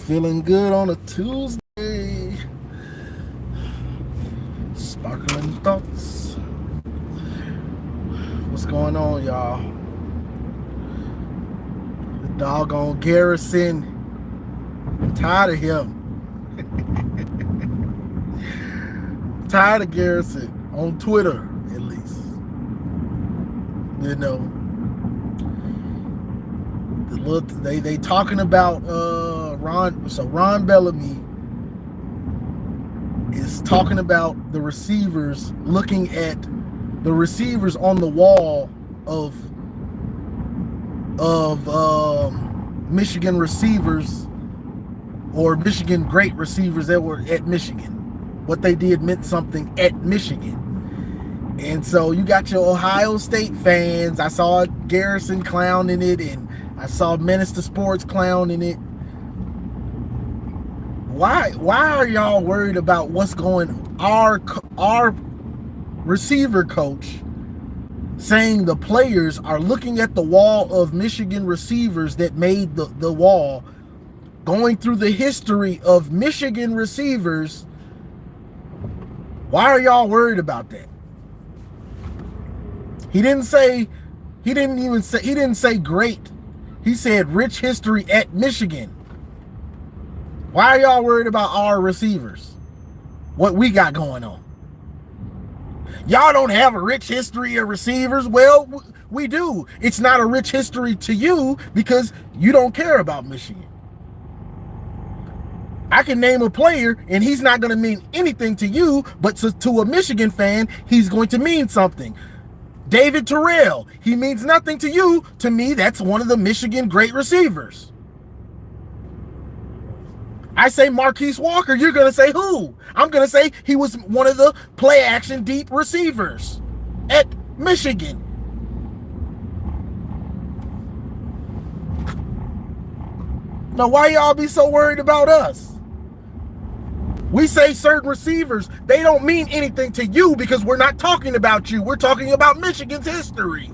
Feeling good on a Tuesday. Sparkling thoughts. What's going on, y'all? The doggone Garrison. I'm tired of him. Tired of Garrison on Twitter, at least. You know, they talking about Ron. So Ron Bellamy is talking about the receivers, looking at the receivers on the wall of Michigan receivers, or Michigan great receivers that were at Michigan. What they did meant something at Michigan. And so you got your Ohio State fans. I saw Garrison clowning it, and I saw Menace to Sports clowning it. Why are y'all worried about what's going on? Our receiver coach saying the players are looking at the wall of Michigan receivers that made the wall, going through the history of Michigan receivers. Why are y'all worried about that? He didn't say great. He said rich history at Michigan. Why are y'all worried about our receivers? What we got going on? Y'all don't have a rich history of receivers. Well, we do. It's not a rich history to you because you don't care about Michigan. I can name a player and he's not going to mean anything to you, but to a Michigan fan, he's going to mean something. David Terrell, he means nothing to you. To me, that's one of the Michigan great receivers. I say Marquise Walker, you're going to say who? I'm going to say he was one of the play action deep receivers at Michigan. Now, why y'all be so worried about us? We say certain receivers, they don't mean anything to you because we're not talking about you. We're talking about Michigan's history.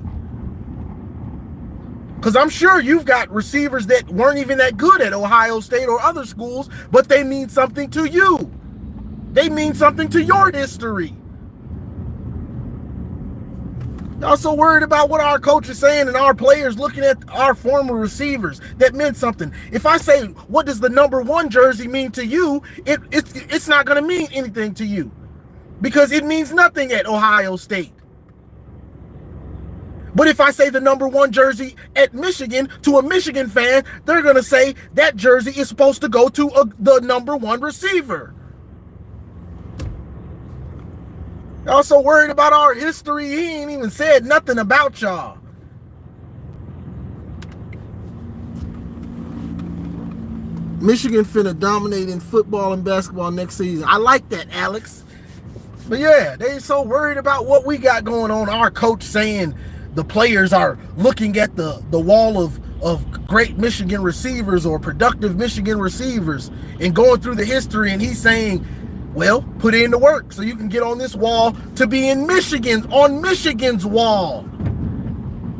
Because I'm sure you've got receivers that weren't even that good at Ohio State or other schools, but they mean something to you. They mean something to your history. Y'all so worried about what our coach is saying and our players looking at our former receivers that meant something. If I say, what does the number 1 jersey mean to you, it's not going to mean anything to you because it means nothing at Ohio State. But if I say the number 1 jersey at Michigan to a Michigan fan, they're going to say that jersey is supposed to go to the number 1 receiver. Y'all so worried about our history, he ain't even said nothing about y'all. Michigan finna dominate in football and basketball next season. I like that, Alex. But yeah, they so worried about what we got going on. Our coach saying the players are looking at the wall of great Michigan receivers or productive Michigan receivers and going through the history, and he's saying, well, put in the work so you can get on this wall to be in on Michigan's wall.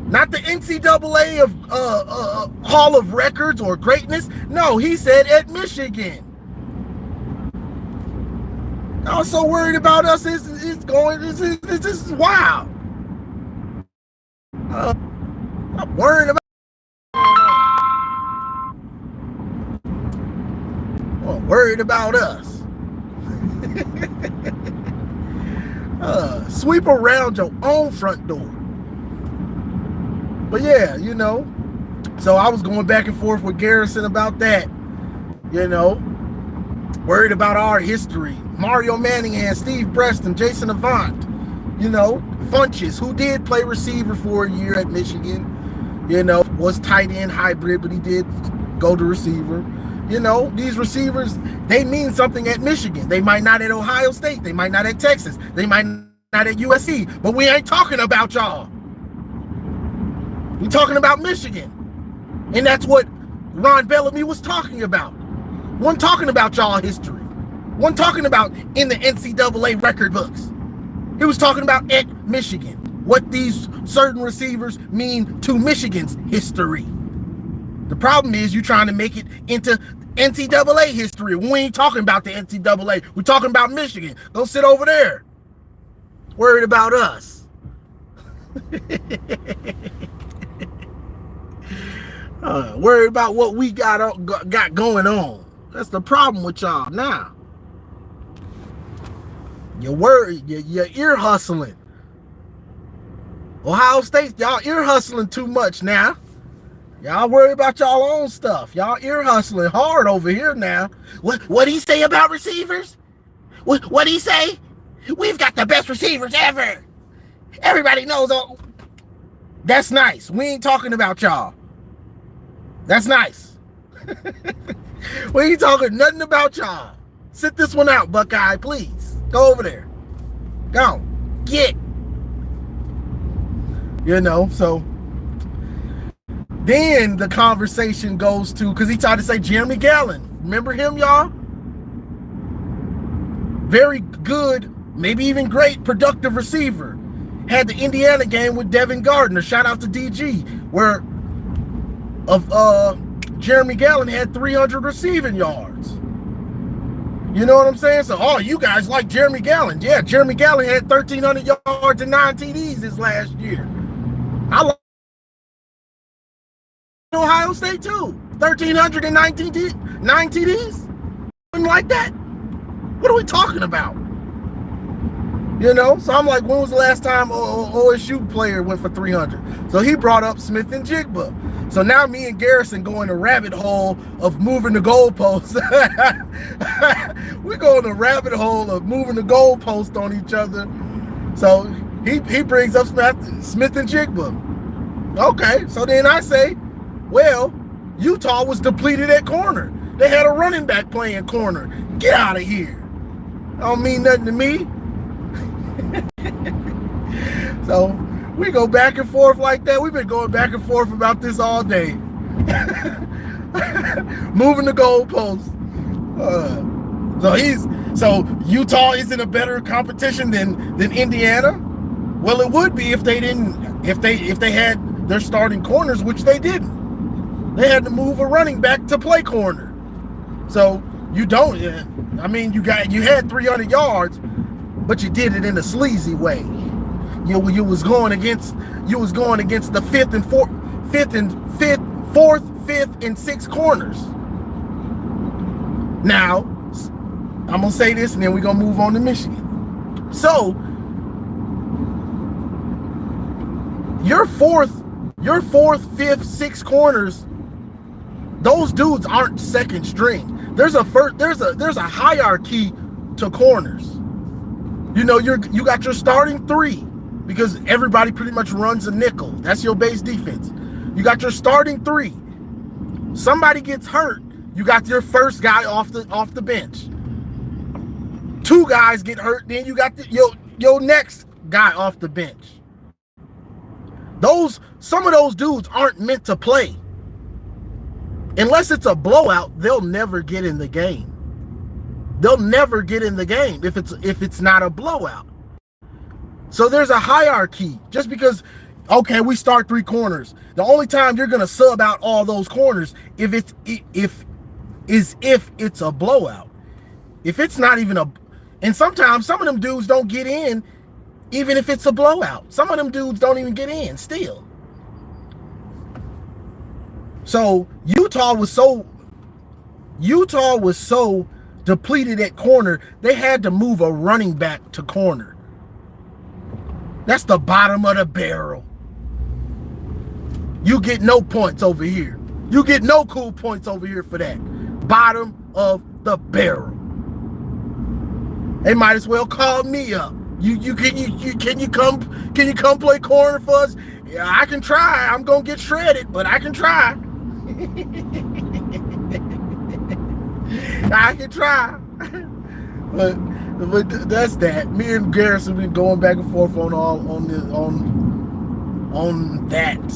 Not the NCAA of Hall of Records or greatness. No, he said at Michigan. I was so worried about us. This is wild. I'm worried about. I'm worried about us. Sweep around your own front door. But yeah, you know, so I was going back and forth with Garrison about that, you know, worried about our history. Mario Manningham, Steve Preston, Jason Avant, you know, Funches, who did play receiver for a year at Michigan, you know, was tight end hybrid, but he did go to receiver. You know, these receivers, they mean something at Michigan. They might not at Ohio State. They might not at Texas. They might not at USC. But we ain't talking about y'all. We talking about Michigan. And that's what Ron Bellamy was talking about. Wasn't talking about y'all history. Wasn't talking about in the NCAA record books. He was talking about at Michigan. What these certain receivers mean to Michigan's history. The problem is you trying to make it into NCAA history. We ain't talking about the NCAA. We're talking about Michigan. Go sit over there. Worried about us. Worried about what we got going on. That's the problem with y'all now. You're worried. You're ear hustling. Ohio State, y'all ear hustling too much now. Y'all worry about y'all own stuff. Y'all ear hustling hard over here now. What'd he say about receivers? What'd he say? We've got the best receivers ever. Everybody knows. That's nice. We ain't talking about y'all. That's nice. We ain't talking nothing about y'all. Sit this one out, Buckeye, please. Go over there. Go. Get. So then the conversation goes to, because he tried to say Jeremy Gallon. Remember him, y'all? Very good, maybe even great, productive receiver. Had the Indiana game with Devin Gardner. Shout out to DG, where Jeremy Gallon had 300 receiving yards. You know what I'm saying? So, you guys like Jeremy Gallon. Yeah, Jeremy Gallon had 1,300 yards and 9 TDs this last year. I like Ohio State too. 1,319 9 TDs? Something like that? What are we talking about? So I'm like, when was the last time OSU player went for 300? So he brought up Smith and Jigba. So now me and Garrison go in a rabbit hole of moving the goalposts. We go in a rabbit hole of moving the goalpost on each other. So he brings up Smith and Jigba. Okay, so then I say, well, Utah was depleted at corner. They had a running back playing corner. Get out of here. Don't mean nothing to me. So we go back and forth like that. We've been going back and forth about this all day. Moving the goalposts. So Utah isn't a better competition than Indiana? Well, it would be if they had their starting corners, which they didn't. They had to move a running back to play corner. So you had 300 yards, but you did it in a sleazy way. You was going against the fourth, fifth, and sixth corners. Now, I'm gonna say this, and then we're gonna move on to Michigan. So your fourth, fifth, sixth corners, those dudes aren't second string. There's a hierarchy to corners. You got your starting 3, because everybody pretty much runs a nickel. That's your base defense. You got your starting 3. Somebody gets hurt, you got your first guy off the bench. 2 guys get hurt, then you got your next guy off the bench. Some of those dudes aren't meant to play. Unless it's a blowout, they'll never get in the game. They'll never get in the game if it's not a blowout. So there's a hierarchy. Just because, okay, we start 3 corners. The only time you're gonna sub out all those corners if it's a blowout. If it's not even and sometimes some of them dudes don't get in even if it's a blowout. Some of them dudes don't even get in still. So Utah was so depleted at corner, they had to move a running back to corner. That's the bottom of the barrel. You get no points over here. You get no cool points over here for that. Bottom of the barrel. They might as well call me up. Can you come play corner for us? Yeah, I can try. I'm gonna get shredded, but I can try. I can try. But that's that. Me and Garrison been going back and forth on that.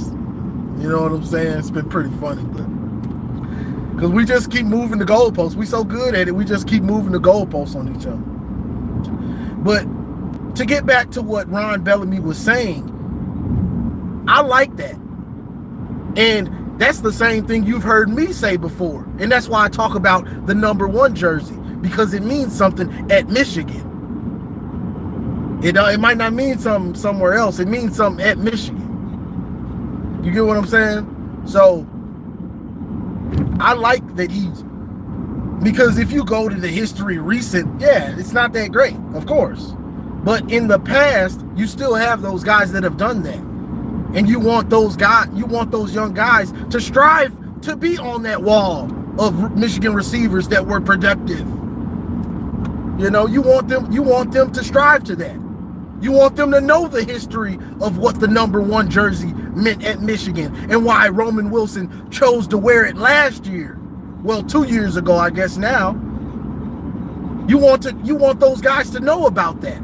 You know what I'm saying? It's been pretty funny, but because we just keep moving the goalposts. We so good at it, we just keep moving the goalposts on each other. But to get back to what Ron Bellamy was saying, I like that. And That's the same thing you've heard me say before. And that's why I talk about the number 1 jersey, because it means something at Michigan. It might not mean something somewhere else. It means something at Michigan. You get what I'm saying? So I like that because if you go to the history recent, yeah, it's not that great, of course. But in the past, you still have those guys that have done that. And you want those young guys to strive to be on that wall of Michigan receivers that were productive. You know, you want them to strive to that. You want them to know the history of what the number 1 jersey meant at Michigan and why Roman Wilson chose to wear it last year. Well, 2 years ago, I guess now. You want those guys to know about that.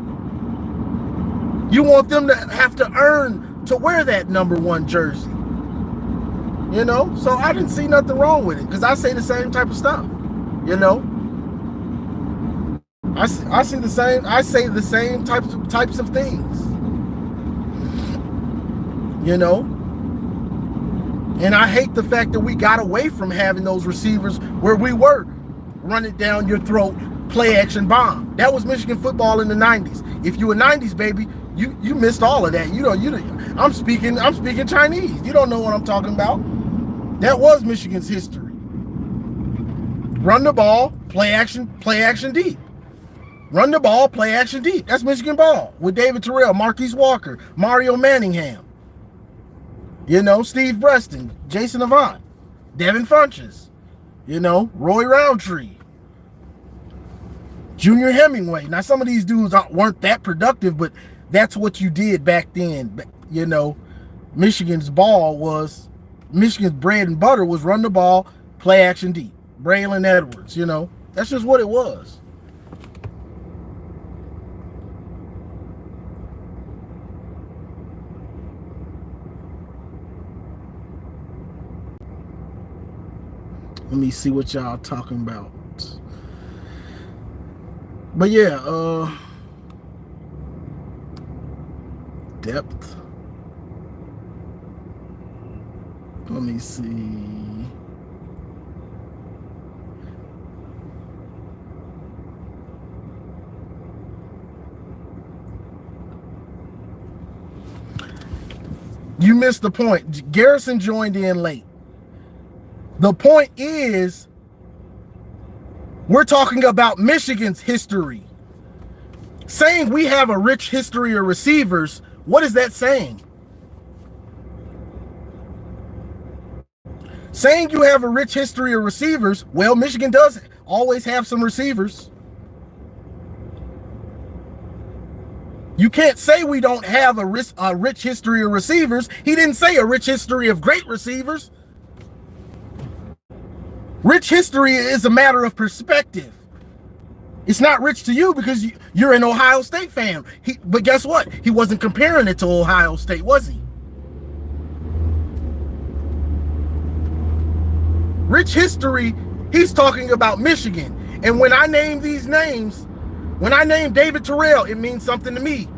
You want them to have to earn to wear that number 1 jersey. You know? So I didn't see nothing wrong with it, because I say the same type of stuff. You know? I say the same types of things. You know? And I hate the fact that we got away from having those receivers where we were run it down your throat, play action bomb. That was Michigan football in the 90s. If you were 90s baby, you missed all of that. I'm speaking Chinese. You don't know what I'm talking about. That was Michigan's history. Run the ball, play action deep. Run the ball, play action deep. That's Michigan ball with David Terrell, Marquise Walker, Mario Manningham. You know, Steve Preston, Jason Avant, Devin Funches, you know, Roy Roundtree, Junior Hemingway. Now, some of these dudes weren't that productive, but that's what you did back then. You know, Michigan's bread and butter was run the ball, play action deep. Braylon Edwards, you know, that's just what it was. Let me see what y'all talking about. But yeah, depth. Let me see. You missed the point. Garrison joined in late. The point is, we're talking about Michigan's history. Saying we have a rich history of receivers, what is that saying? Saying you have a rich history of receivers, well, Michigan does always have some receivers. You can't say we don't have a rich history of receivers. He didn't say a rich history of great receivers. Rich history is a matter of perspective. It's not rich to you because you're an Ohio State fan. But guess what? He wasn't comparing it to Ohio State, was he? Rich history, he's talking about Michigan. And when I name these names, when I name David Terrell, it means something to me.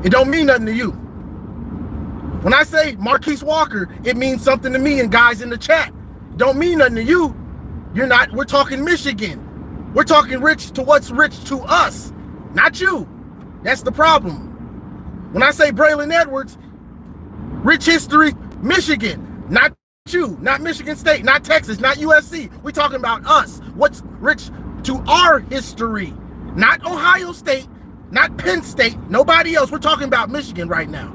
It don't mean nothing to you. When I say Marquise Walker, it means something to me and guys in the chat. Don't mean nothing to you. We're talking Michigan. We're talking rich to what's rich to us, not you. That's the problem. When I say Braylon Edwards, rich history, Michigan, not you, not Michigan State, not Texas, not USC. We're talking about us. What's rich to our history, not Ohio State, not Penn State, nobody else. We're talking about Michigan right now.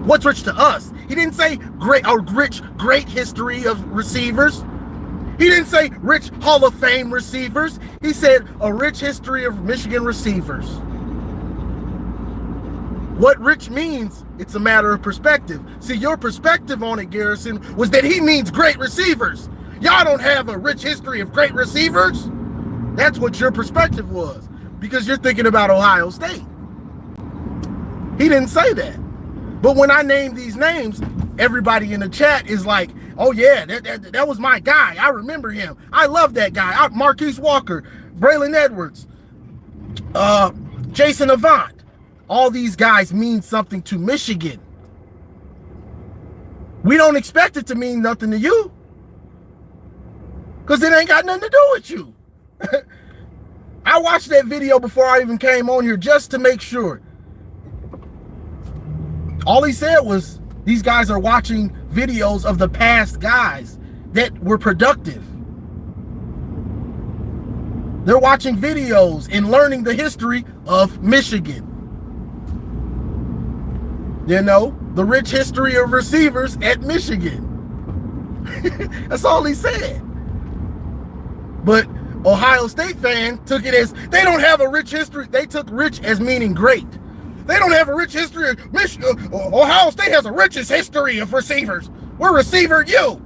What's rich to us? He didn't say great history of receivers. He didn't say rich Hall of Fame receivers. He said a rich history of Michigan receivers. What rich means, it's a matter of perspective. See, your perspective on it, Garrison, was that he means great receivers. Y'all don't have a rich history of great receivers. That's what your perspective was, because you're thinking about Ohio State. He didn't say that. But when I name these names, everybody in the chat is like, oh yeah, that was my guy. I remember him. I love that guy. Marquise Walker, Braylon Edwards, Jason Avant. All these guys mean something to Michigan. We don't expect it to mean nothing to you, because it ain't got nothing to do with you. I watched that video before I even came on here just to make sure. All he said was, these guys are watching videos of the past guys that were productive. They're watching videos and learning the history of Michigan. You know, the rich history of receivers at Michigan. That's all he said. But Ohio State fan took it as, they don't have a rich history. They took rich as meaning great. They don't have a rich history of Michigan. Ohio State has the richest history of receivers. We're receiver you.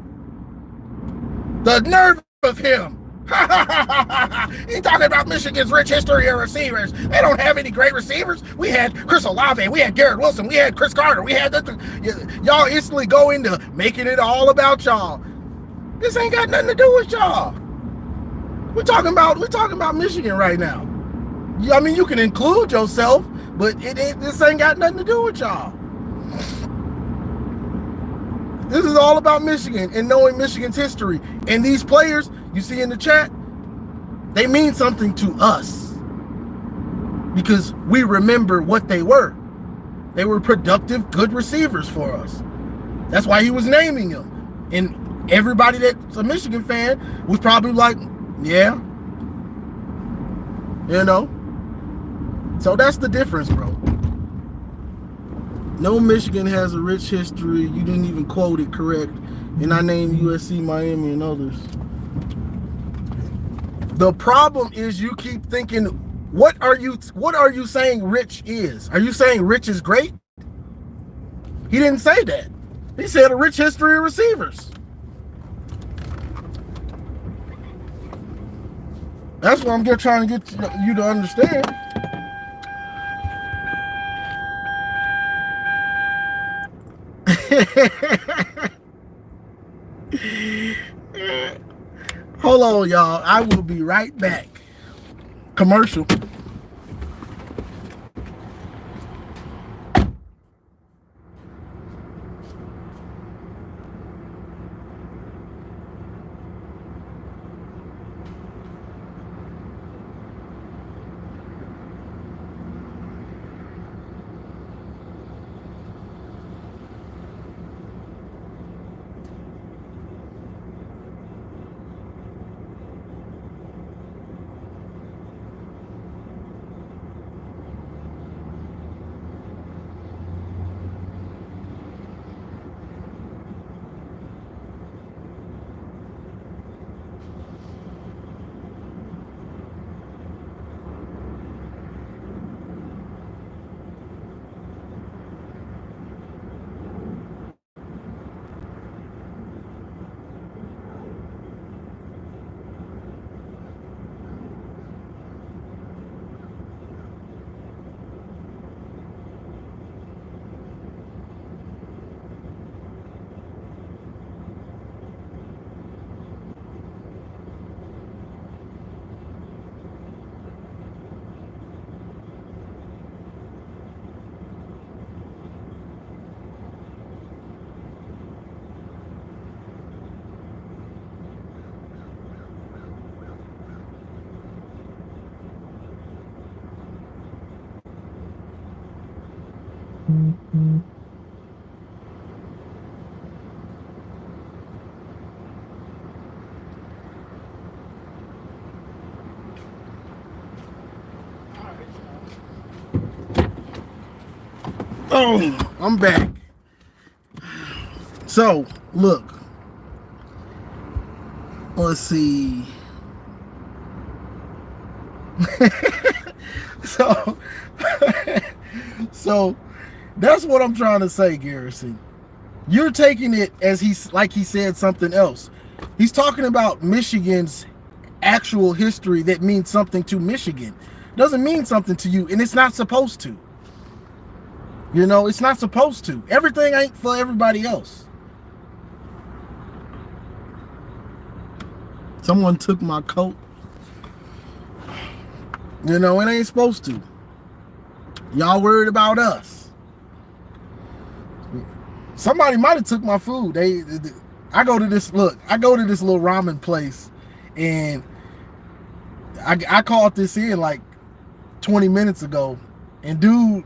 The nerve of him. He's talking about Michigan's rich history of receivers. They don't have any great receivers. We had Chris Olave, we had Garrett Wilson, we had Chris Carter, we had y'all instantly go into making it all about y'all. This ain't got nothing to do with y'all. We're talking about Michigan right now. I mean, you can include yourself, but this ain't got nothing to do with y'all. This is all about Michigan and knowing Michigan's history. And these players you see in the chat, they mean something to us because we remember what they were. They were productive, good receivers for us. That's why he was naming them. And everybody that's a Michigan fan was probably like, yeah. You know? So that's the difference, bro. No, Michigan has a rich history. You didn't even quote it correct. And I named USC, Miami, and others. The problem is you keep thinking, what are you saying rich is? Are you saying rich is great? He didn't say that. He said a rich history of receivers. That's what I'm trying to get you to understand. Hold on, y'all. I will be right back. Commercial. Oh, I'm back. So, look. Let's see. So that's what I'm trying to say, Garrison. You're taking it as he said something else. He's talking about Michigan's actual history that means something to Michigan. Doesn't mean something to you, and it's not supposed to. You know, it's not supposed to. Everything ain't for everybody else. Someone took my coat. You know, it ain't supposed to. Y'all worried about us. Somebody might have took my food. I go to this little ramen place, and I called this in like 20 minutes ago, and dude,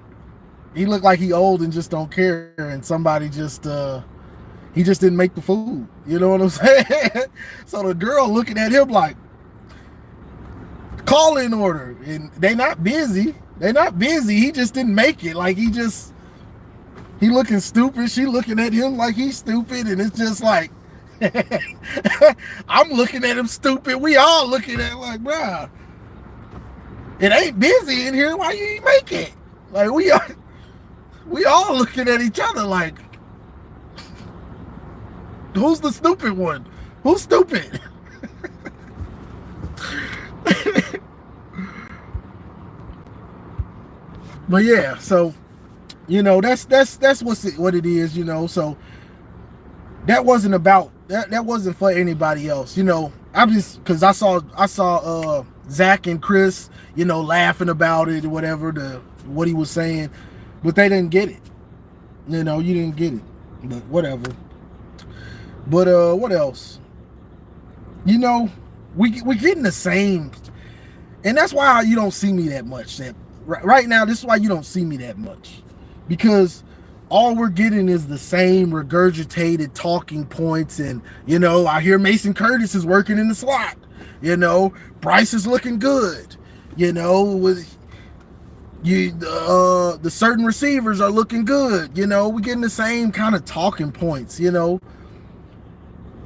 he looked like he old and just don't care, and somebody just he just didn't make the food. You know what I'm saying? So the girl looking at him like, call in order, and they not busy. He just didn't make it. Like he looking stupid. She looking at him like he's stupid, and it's just like I'm looking at him stupid. We all looking at him like, bruh, it ain't busy in here. Why you ain't make it? Like we all looking at each other like, who's the stupid one? Who's stupid? But yeah, so that's what it is, so that wasn't about that wasn't for anybody else, I'm just, because I saw Zach and Chris, laughing about it or whatever, what he was saying, but they didn't get it. You didn't get it, but whatever. But what else? We getting the same, and that's why you don't see me that much. Right now, this is why you don't see me that much, because all we're getting is the same regurgitated talking points. And I hear Mason Curtis is working in the slot. Bryce is looking good. With the certain receivers are looking good. We're getting the same kind of talking points.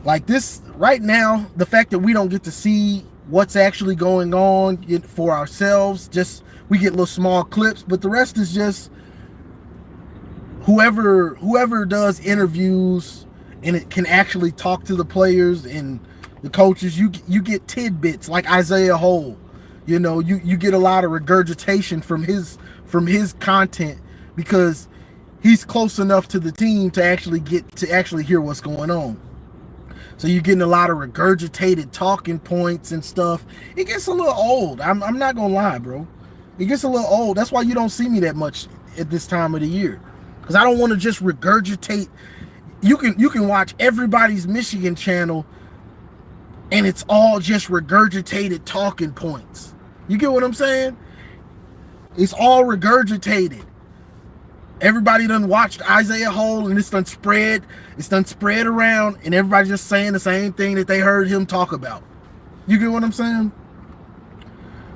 Like this right now, the fact that we don't get to see what's actually going on for ourselves, just we get little small clips, but the rest is just whoever does interviews and it can actually talk to the players and the coaches. You get tidbits like Isaiah Hole. You get a lot of regurgitation from his content, because he's close enough to the team to actually hear what's going on. So you're getting a lot of regurgitated talking points and stuff. It gets a little old. I'm not gonna lie, bro. It gets a little old. That's why you don't see me that much at this time of the year, because I don't want to just regurgitate. You can watch everybody's Michigan channel, and it's all just regurgitated talking points. You get what I'm saying? It's all regurgitated. Everybody done watched Isaiah Hole, and it's done spread around, and everybody just saying the same thing that they heard him talk about. You get what I'm saying?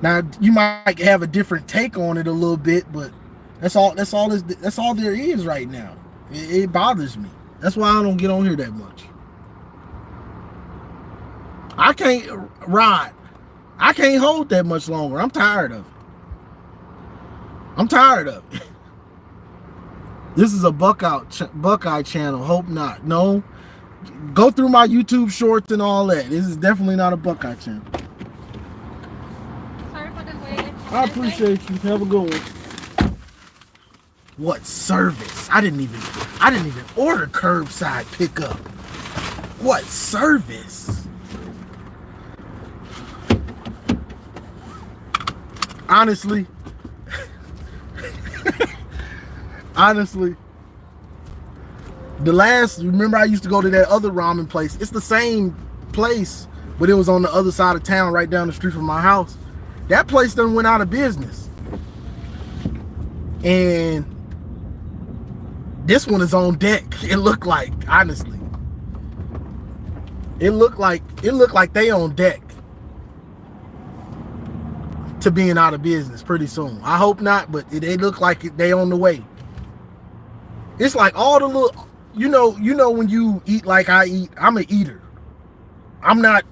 Now you might have a different take on it a little bit, but that's all there is right now. It bothers me. That's why I don't get on here that much. I can't hold that much longer. I'm tired of it. This is a Buckeye channel. Hope not. No. Go through my YouTube shorts and all that. This is definitely not a Buckeye channel. Sorry for the wait. I appreciate you. Have a good one. What service? I didn't even order curbside pickup. What service? Honestly, remember I used to go to that other ramen place. It's the same place, but it was on the other side of town, right down the street from my house. That place done went out of business. And this one is on deck. It looked like, honestly. It looked like they on deck to being out of business pretty soon. I hope not, but they look like they on the way. It's like all the little, when you eat like I eat. I'm an eater. I'm not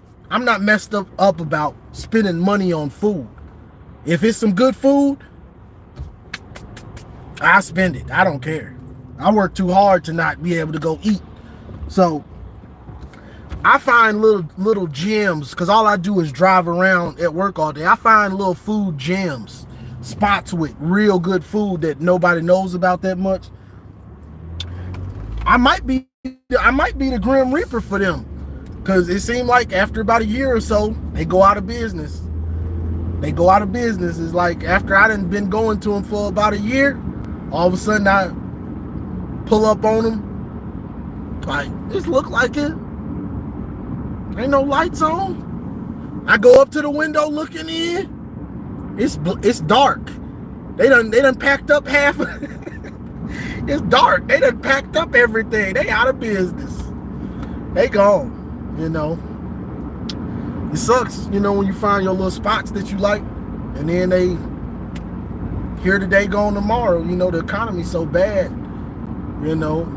messed up about spending money on food. If it's some good food, I spend it. I don't care. I work too hard to not be able to go eat. So I find little gems, because all I do is drive around at work all day. I find little food gems, spots with real good food that nobody knows about that much. I might be the Grim Reaper for them, because it seemed like after about a year or so, they go out of business. It's like after I done been going to them for about a year, all of a sudden I pull up on them like, this look like it. Ain't no lights on. I go up to the window looking in. It's dark. They done packed up half. It's dark. They done packed up everything. They out of business. They gone. You know. It sucks, you know, when you find your little spots that you like, and then they here today, gone tomorrow. You know, the economy's so bad. You know.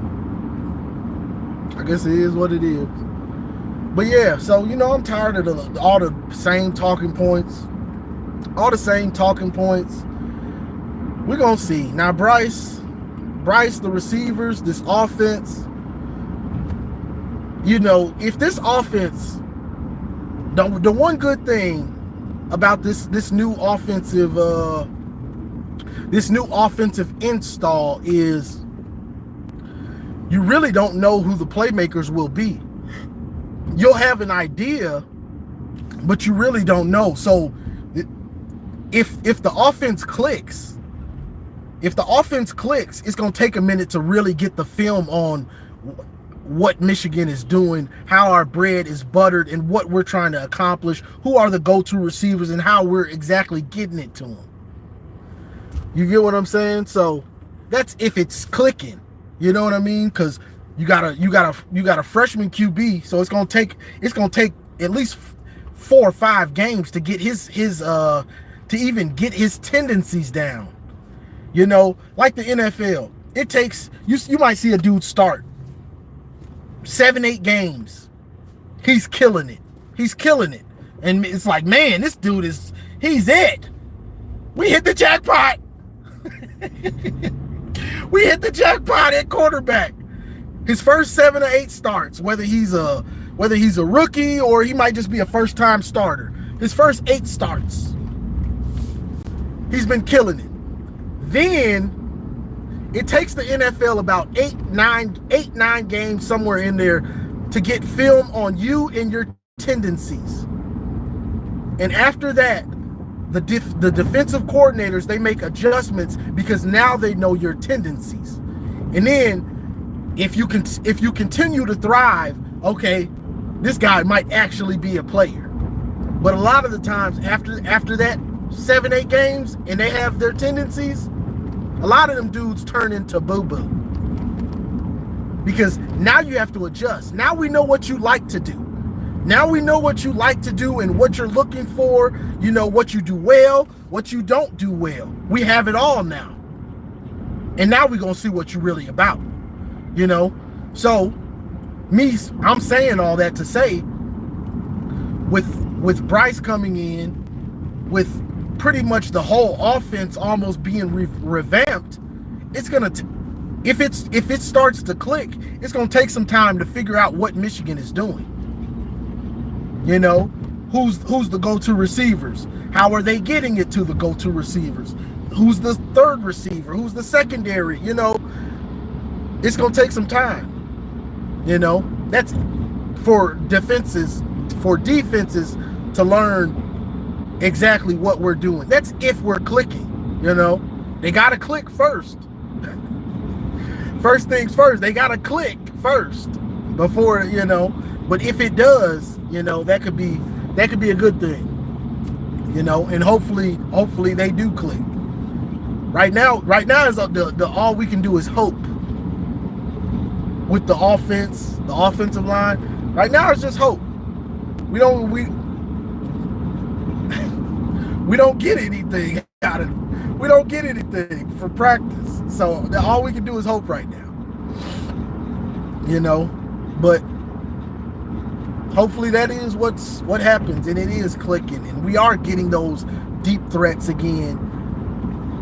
I guess it is what it is. But yeah, so, you know, I'm tired of all the same talking points. All the same talking points. We're going to see. Now, Bryce, the receivers, this offense, you know, if this offense, the one good thing about this new offensive install is you really don't know who the playmakers will be. You'll have an idea, but you really don't know. So if the offense clicks, it's going to take a minute to really get the film on what Michigan is doing, how our bread is buttered, and what we're trying to accomplish, who are the go-to receivers, and how we're exactly getting it to them. You get what I'm saying? So that's if it's clicking. You know what I mean? Because you got a freshman QB, so it's gonna take at least 4 or 5 games to get his to even get his tendencies down. You know, like the NFL, it takes you might see a dude start 7-8 games. He's killing it, and it's like, man, this dude he's it. We hit the jackpot. We hit the jackpot at quarterback. His first 7 or 8 starts, whether he's a rookie or he might just be a first-time starter. His first 8 starts, he's been killing it. Then it takes the NFL about 8-9 games, somewhere in there, to get film on you and your tendencies. And after that, the defensive coordinators, they make adjustments because now they know your tendencies. And then if you continue to thrive, okay, this guy might actually be a player. But a lot of the times after that 7-8 games and they have their tendencies, a lot of them dudes turn into boo-boo. Because now you have to adjust. Now we know what you like to do. Now we know what you like to do and what you're looking for. You know what you do well, what you don't do well. We have it all now. And now we're going to see what you're really about. You know? So, I'm saying all that to say, with Bryce coming in, with pretty much the whole offense almost being revamped, it's going to, if it starts to click, it's going to take some time to figure out what Michigan is doing. You know, who's the go-to receivers? How are they getting it to the go-to receivers? Who's the third receiver? Who's the secondary? You know, it's going to take some time. You know, that's for defenses to learn exactly what we're doing. That's if we're clicking, you know. They got to click first. First things first, they got to click first before, you know. But if it does, you know, that could be a good thing. You know, and hopefully they do click. Right now is the all we can do is hope. With the offensive line, right now it's just hope. We don't get anything out of it. We don't get anything for practice. So all we can do is hope right now. You know, but hopefully that is what happens, and it is clicking, and we are getting those deep threats again.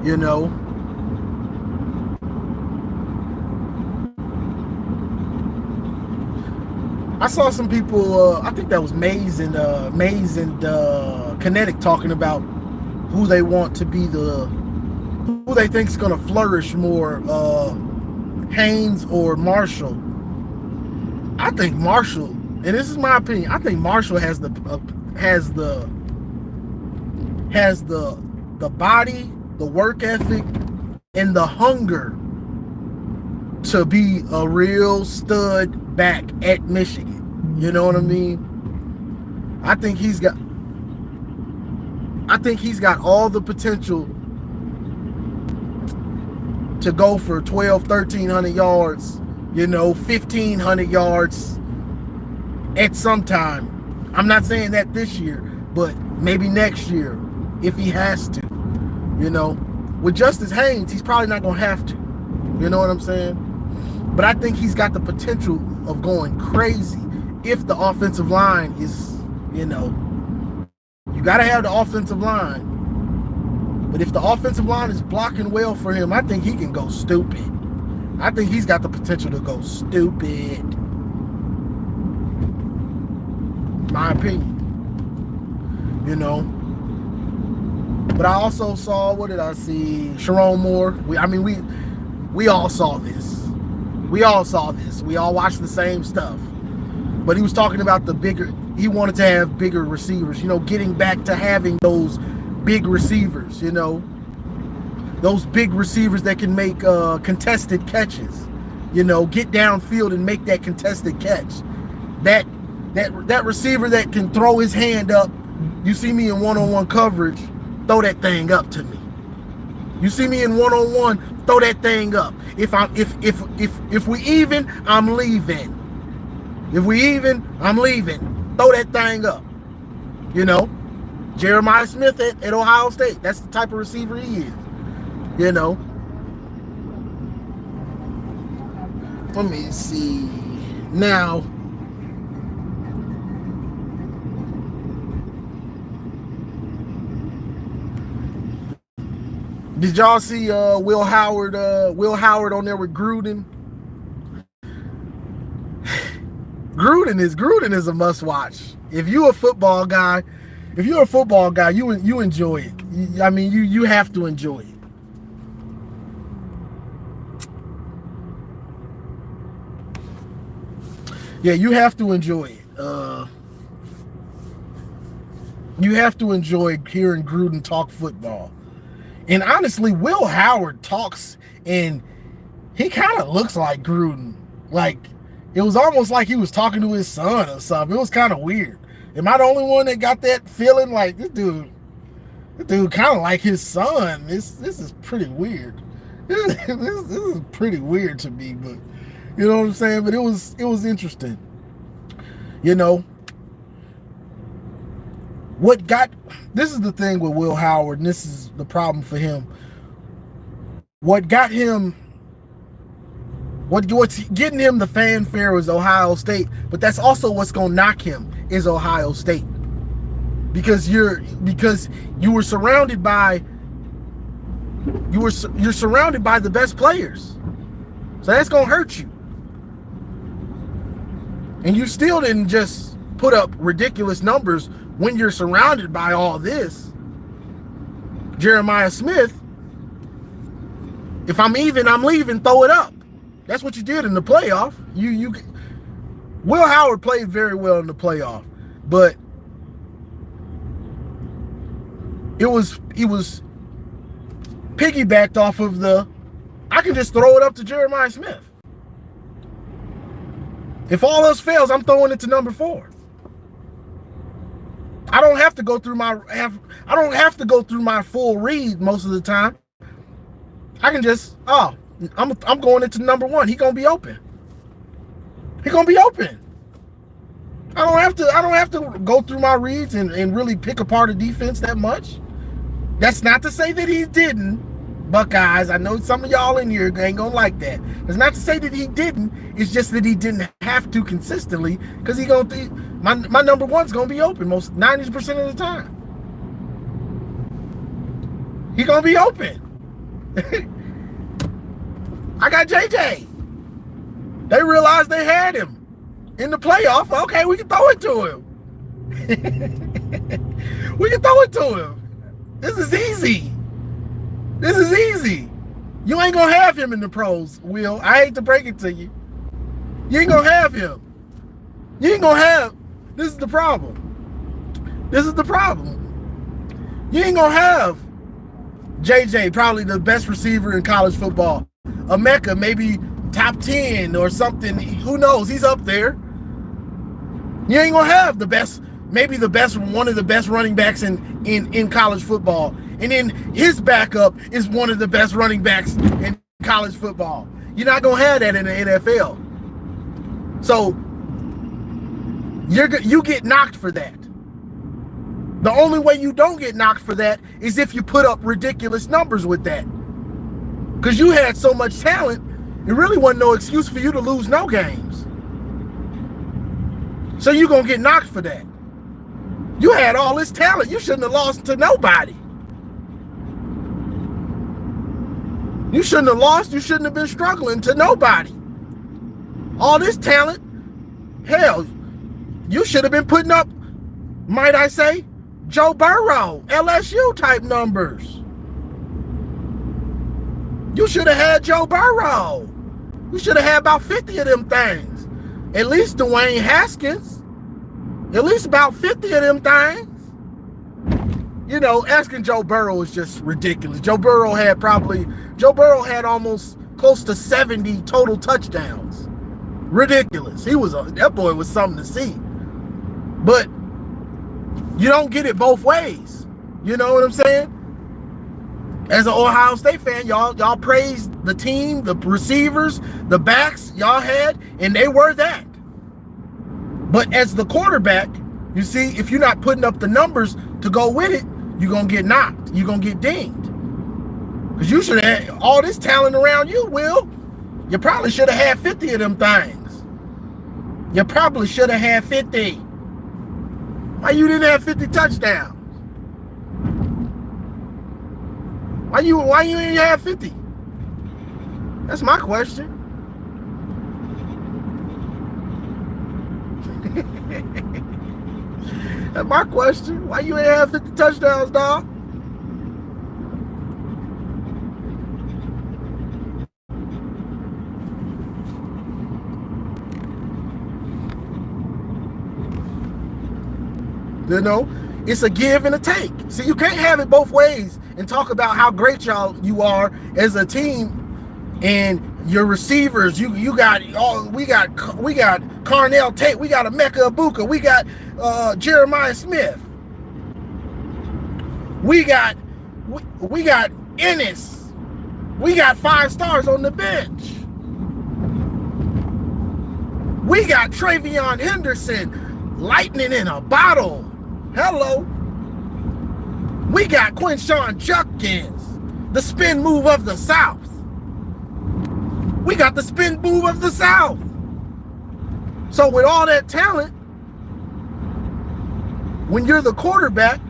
You know. I saw some people, I think that was Mays and Kinetic, talking about who they want to be who they think is going to flourish more, Haynes or Marshall. I think Marshall, and this is my opinion, I think Marshall has the body, the work ethic, and the hunger to be a real stud back at Michigan. You know what I mean? I think he's got all the potential to go for 1,200-1,300 yards, 1,500 yards at some time. I'm not saying that this year, but maybe next year if he has to. With Justice Haynes, he's probably not going to have to. You know what I'm saying? But I think he's got the potential of going crazy if the offensive line is, you got to have the offensive line. But if the offensive line is blocking well for him, I think he can go stupid. I think he's got the potential to go stupid. My opinion. But I also saw, what did I see? Sharon Moore. We all saw this. We all watched the same stuff. But he was talking about he wanted to have bigger receivers, getting back to having those big receivers, those big receivers that can make contested catches, get downfield and make that contested catch. That receiver that can throw his hand up. You see me in one-on-one coverage, throw that thing up to me. You see me in one-on-one, throw that thing up. If we even, I'm leaving. If we even, I'm leaving. Throw that thing up. Jeremiah Smith at Ohio State. That's the type of receiver he is. Let me see. Now, did y'all see Will Howard on there with Gruden? Gruden is a must watch. If you're a football guy, you enjoy it. You have to enjoy it. Yeah, you have to enjoy it. You have to enjoy hearing Gruden talk football. And honestly, Will Howard talks and he kind of looks like Gruden. Like, it was almost like he was talking to his son or something. It was kind of weird. Am I the only one that got that feeling? Like, this dude kind of like his son. This is pretty weird. This is pretty weird to me, but you know what I'm saying? But it was interesting. This is the thing with Will Howard, and this is the problem for him. What's getting him the fanfare is Ohio State, but that's also what's gonna knock him is Ohio State. Because you're surrounded by the best players. So that's gonna hurt you. And you still didn't just put up ridiculous numbers when you're surrounded by all this. Jeremiah Smith, if I'm even, I'm leaving, throw it up. That's what you did in the playoff. Will Howard played very well in the playoff, but he was piggybacked off of I can just throw it up to Jeremiah Smith. If all else fails, I'm throwing it to number 4. I don't have to go through my full read most of the time. I can just, I'm going into number 1. He gonna be open. I don't have to go through my reads and really pick apart a defense that much. That's not to say that he didn't, Buckeyes. I know some of y'all in here ain't gonna like that. It's not to say that he didn't. It's just that he didn't have to consistently, because my number 1's gonna be open most 90% of the time. He gonna be open. I got JJ. They realized they had him in the playoff. Okay, we can throw it to him. This is easy. You ain't gonna have him in the pros, Will. I hate to break it to you. You ain't gonna have him. This is the problem. You ain't gonna have JJ, probably the best receiver in college football. Emeka, maybe top 10 or something. Who knows? He's up there. You ain't gonna have the best, maybe the best, one of the best running backs in college football. And then his backup is one of the best running backs in college football. You're not gonna have that in the NFL. So you get knocked for that. The only way you don't get knocked for that is if you put up ridiculous numbers with that. Because you had so much talent, it really wasn't no excuse for you to lose no games. So you're going to get knocked for that. You had all this talent. You shouldn't have lost to nobody. You shouldn't have lost. You shouldn't have been struggling to nobody. All this talent, hell, you should have been putting up, might I say, Joe Burrow, LSU type numbers. You should have had Joe Burrow. You should have had about 50 of them things. At least Dwayne Haskins. At least about 50 of them things. You know, asking Joe Burrow is just ridiculous. Joe Burrow had almost close to 70 total touchdowns. Ridiculous. That boy was something to see. But you don't get it both ways. You know what I'm saying? As an Ohio State fan, y'all praise the team, the receivers, the backs y'all had, and they were that. But as the quarterback, you see, if you're not putting up the numbers to go with it, you're going to get knocked. You're going to get dinged. Because you should have had all this talent around you, Will. You probably should have had 50 of them things. You probably should have had 50. Why you didn't have 50 touchdowns? Why you didn't have 50? That's my question. That's my question. Why you ain't have 50 touchdowns, dog? You know, it's a give and a take. See, you can't have it both ways and talk about how great you are as a team and your receivers. We got Carnell Tate, we got Emeka Ibuka, we got Jeremiah Smith, we got Ennis, we got 5 stars on the bench, we got Travion Henderson, lightning in a bottle. Hello. We got Quinshawn Judkins, the spin move of the South. We got the spin move of the South. So with all that talent, when you're the quarterback,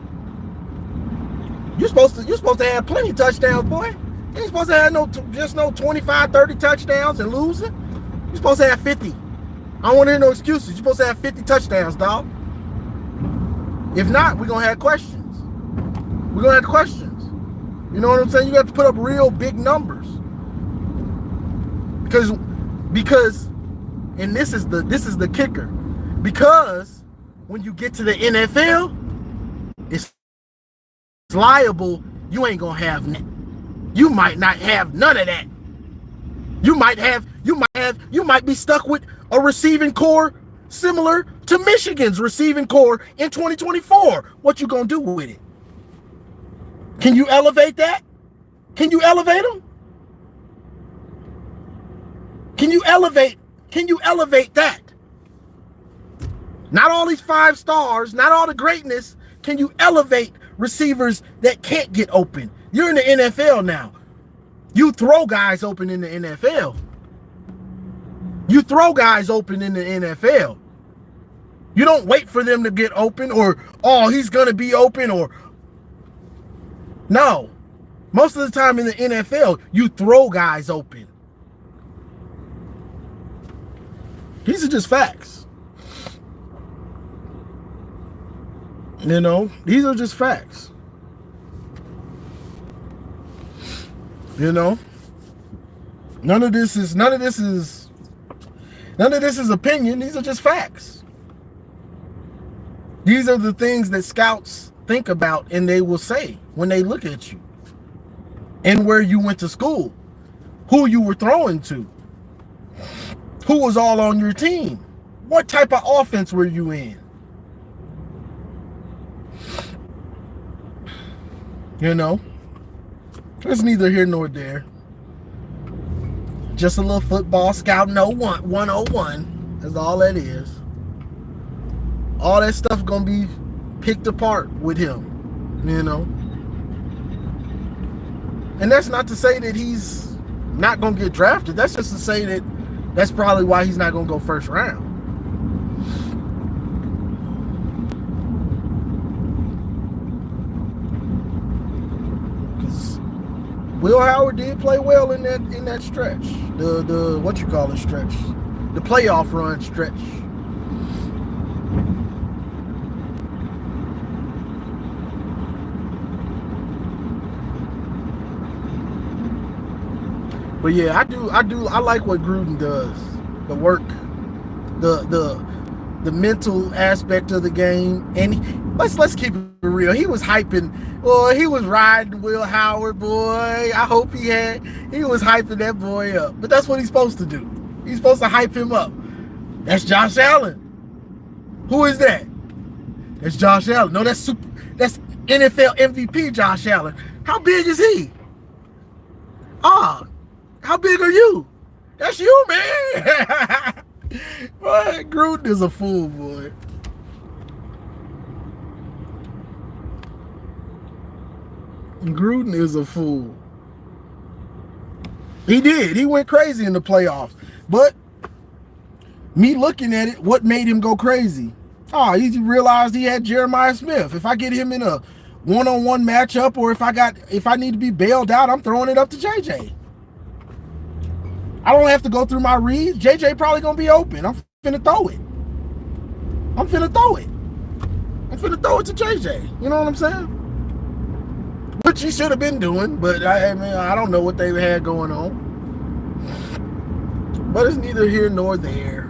you're supposed to have plenty of touchdowns, boy. You ain't supposed to have no 25, 30 touchdowns and losing. You're supposed to have 50. I don't want to hear no excuses. You're supposed to have 50 touchdowns, dog. If not, we're going to have questions. We're going to have questions. You know what I'm saying? You got to put up real big numbers. Because and this is the kicker. Because when you get to the NFL, it's liable you ain't going to have that. You might not have none of that. You might be stuck with a receiving core similar to Michigan's receiving core in 2024. What you gonna do with it? Can you elevate that? Can you elevate them? Can you elevate that? Not all these 5 stars, not all the greatness. Can you elevate receivers that can't get open? You're in the NFL now. You throw guys open in the NFL. You throw guys open in the NFL. You don't wait for them to get open or, oh, he's going to be open or. No. Most of the time in the NFL, you throw guys open. These are just facts. You know, these are just facts. You know, none of this is opinion. These are just facts. These are the things that scouts think about and they will say when they look at you and where you went to school, who you were throwing to. Who was all on your team? What type of offense were you in? You know, it's neither here nor there. Just a little football scouting 101. That's all that is. All that stuff gonna be picked apart with him, you know. And that's not to say that he's not gonna get drafted. That's just to say that that's probably why he's not gonna go first round. Because Will Howard did play well in that stretch. The what you call it stretch. The playoff run stretch. But yeah, I like what Gruden does. The work, the mental aspect of the game. And let's keep it real. He was hyping, boy, he was riding Will Howard, boy. I hope he was hyping that boy up. But that's what he's supposed to do. He's supposed to hype him up. That's Josh Allen. Who is that? That's Josh Allen. No, that's NFL MVP Josh Allen. How big is he? How big are you? That's you, man. Boy, Gruden is a fool, boy. Gruden is a fool. He did. He went crazy in the playoffs. But me looking at it, what made him go crazy? He realized he had Jeremiah Smith. If I get him in a one-on-one matchup, or if I need to be bailed out, I'm throwing it up to JJ. I don't have to go through my reads. JJ probably gonna be open. I'm finna throw it. I'm finna throw it to JJ. You know what I'm saying? Which he should have been doing, but I don't know what they had going on. But it's neither here nor there.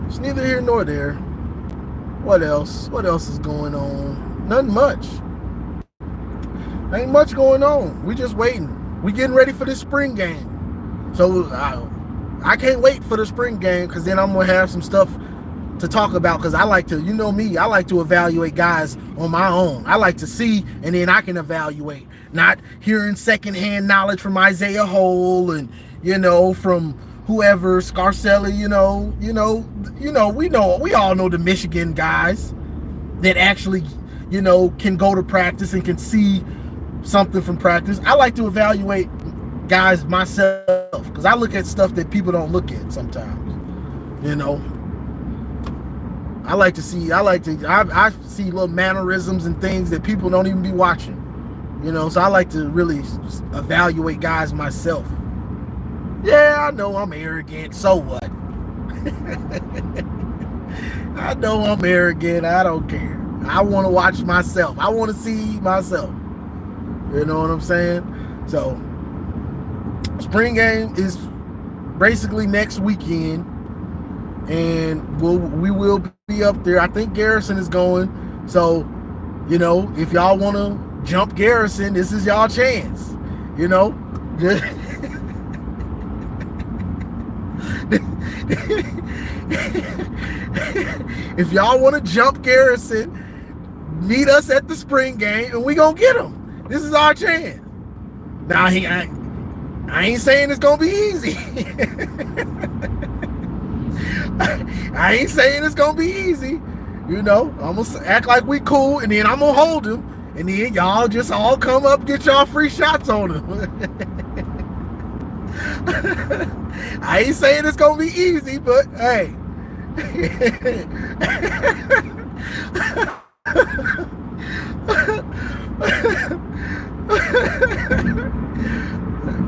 It's neither here nor there. What else? What else is going on? Nothing much. Ain't much going on. We just waiting. We getting ready for this spring game. So I can't wait for the spring game, because then I'm going to have some stuff to talk about, because I like to, you know me, I like to evaluate guys on my own. I like to see, and then I can evaluate, not hearing secondhand knowledge from Isaiah Hole and, from whoever, Scarcelli, we all know the Michigan guys that actually, can go to practice and can see something from practice. I like to evaluate guys myself, because I look at stuff that people don't look at sometimes. I see little mannerisms and things that people don't even be watching. So I like to really evaluate guys myself. Yeah, I know I'm arrogant. So what? I know I'm arrogant. I don't care. I want to watch myself. I want to see myself. You know what I'm saying? So spring game is basically next weekend, and we will be up there. I think Garrison is going. So, if y'all want to jump Garrison, this is y'all chance. If y'all want to jump Garrison, meet us at the spring game, and we gonna get him. This is our chance. Now, I ain't saying it's gonna be easy. I ain't saying it's gonna be easy. I'm gonna act like we cool, and then I'm gonna hold him, and then y'all just all come up, get y'all free shots on him. I ain't saying it's gonna be easy, but hey.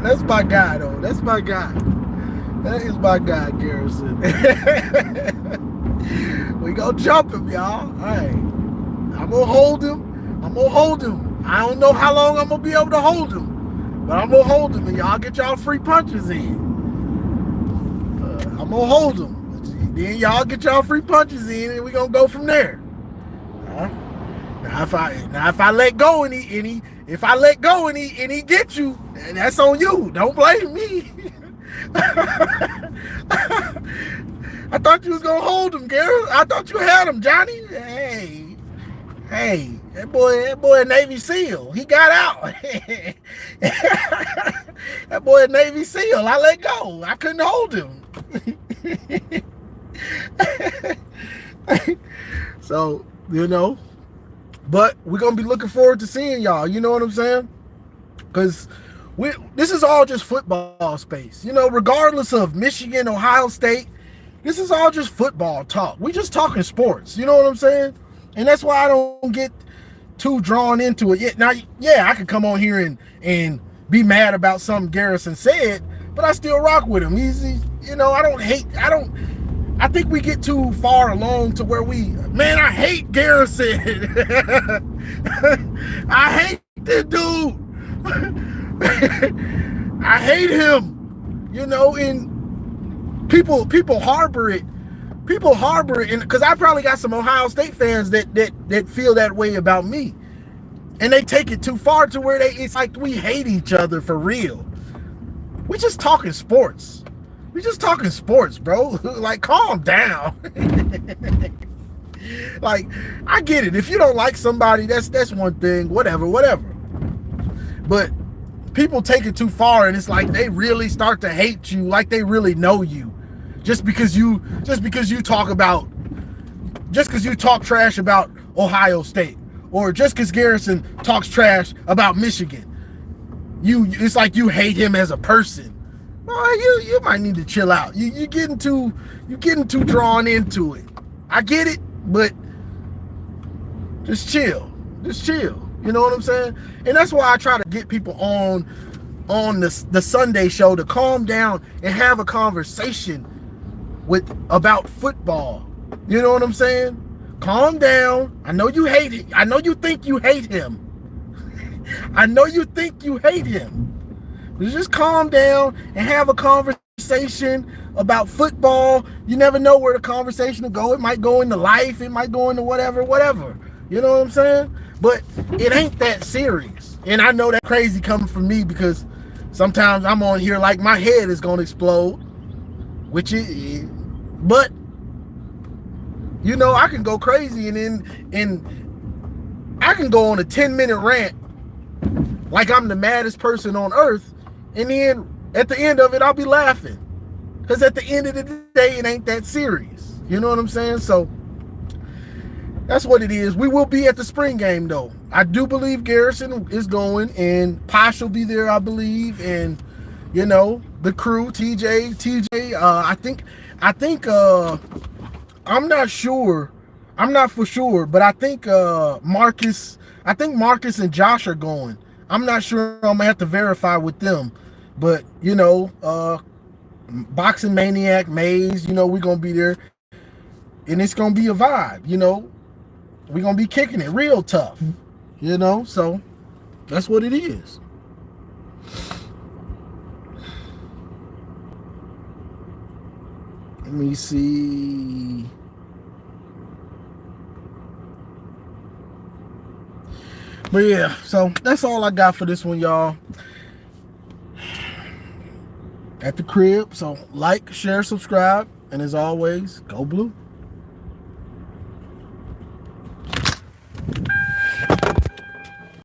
That's my guy, though. That's my guy. That is my guy, Garrison. We gonna jump him, y'all. All right. I'm gonna hold him. I don't know how long I'm gonna be able to hold him, but I'm gonna hold him, and y'all get y'all free punches in. I'm gonna hold him. Then y'all get y'all free punches in, and we gonna go from there. Now if I let go and he get you, that's on you. Don't blame me. I thought you was gonna hold him, Garrett. I thought you had him, Johnny. Hey, that boy, Navy SEAL. He got out. That boy, Navy SEAL. I let go. I couldn't hold him. So, but we're gonna be looking forward to seeing y'all. You know what I'm saying? Because this is all just football space. Regardless of Michigan, Ohio State, this is all just football talk. We just talking sports. You know what I'm saying? And that's why I don't get too drawn into it. Now, I could come on here and be mad about something Garrison said, but I still rock with him. He's I think we get too far along to where I hate Garrison. I hate this dude. I hate him. And people harbor it. People harbor it, because I probably got some Ohio State fans that feel that way about me, and they take it too far to where it's like we hate each other for real. We just talking sports. We just talking sports, bro. Like, calm down. Like, I get it. If you don't like somebody, that's one thing. Whatever. But people take it too far, and it's like they really start to hate you, like they really know you. Just because you talk trash about Ohio State, or just because Garrison talks trash about Michigan, it's like you hate him as a person. Well, you might need to chill out. You're getting too drawn into it. I get it, but just chill. You know what I'm saying? And that's why I try to get people on the Sunday show to calm down and have a conversation about football. You know what I'm saying? Calm down. I know you hate it. I know you think you hate him. But just calm down and have a conversation about football. You never know where the conversation will go. It might go into life. It might go into whatever. You know what I'm saying? But it ain't that serious. And I know that's crazy coming from me, because sometimes I'm on here like my head is gonna explode, which it is. But I can go crazy, and I can go on a 10-minute rant like I'm the maddest person on earth, and then at the end of it I'll be laughing, because at the end of the day it ain't that serious. You know what I'm saying? So that's what it is. We will be at the spring game, though. I do believe Garrison is going, and Posh will be there, I believe, and the crew, TJ. I think I'm not sure. I'm not for sure, but I think Marcus and Josh are going. I'm not sure. I'm gonna have to verify with them. But Boxing Maniac, Maze, we're gonna be there, and it's gonna be a vibe. We're gonna be kicking it real tough. So that's what it is. Let me see. But yeah, so that's all I got for this one, y'all. At the crib. So like, share, subscribe, and as always, go blue.